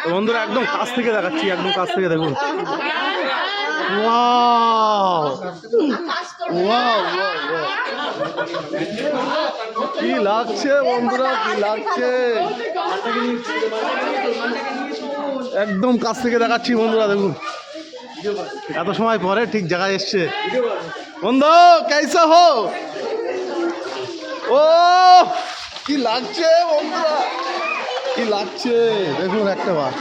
তো বন্ধুরা একদম কাছ থেকে দেখাচ্ছি, একদম কাছ থেকে দেখুন। কি লাগছে বন্ধুরা, কি লাগছে, একদম কাছ থেকে দেখাচ্ছি বন্ধুরা দেখুন। এত সময় পরে ঠিক জায়গায় এসছে। বন্ধু কেসা হো? ও কি লাগছে বন্ধুরা, কি লাগছে দেখুন একটা বার।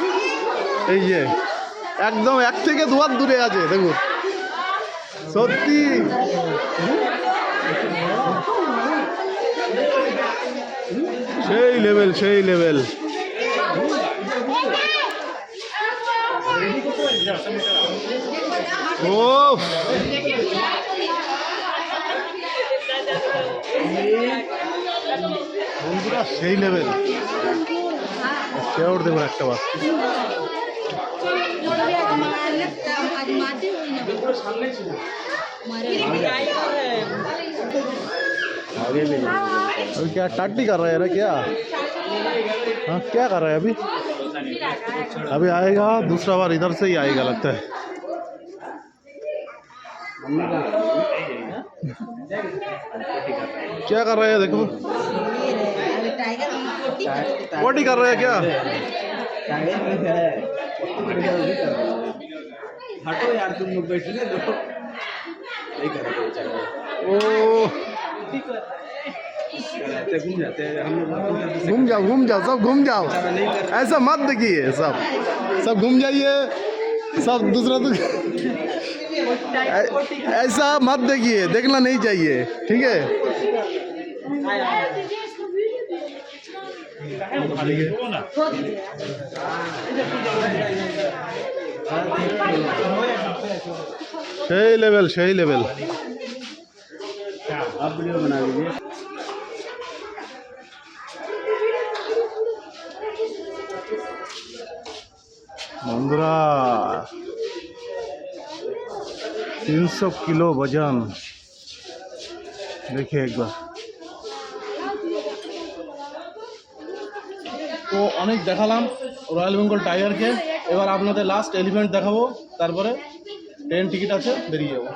এই যে একদম 1 থেকে 2 হাত দূরে আছে দেখুন, সত্যি সেই লেভেল, সেই লেভেল। ও বন্ধুরা সেই লেভেল, চেয়ার দেখুন একটা বার। अभी क्या टाटी कर रहे हैं ना क्या? हाँ क्या कर रहे हैं अभी? अभी आएगा दूसरा बार, इधर से ही आएगा लगता है। क्या कर रहे हैं देखो, पोटी कर रहे हैं क्या? हटो यार तुम लोग बैठ ले दो, नहीं कर रहे ओ घूम जाते हैं हम लोग। घूम जाओ, घूम जाओ, सब घूम जाओ, ऐसा मत देखिए, सब घूम जाइए, सब दूसरा तो ऐसा मत देखिए, देखना नहीं चाहिए, ठीक है? सही लेवल, सही लेवल। आप वीडियो बना लीजिए। बंदुरा 300 किलो वजन, देखिए एक बार। তো অনেক দেখালাম রয়্যাল বেঙ্গল টাইগারকে, এবার আপনাদের লাস্ট এলিফ্যান্ট দেখাবো, তারপরে ট্রেন টিকিট আছে, বেরিয়ে যাবো।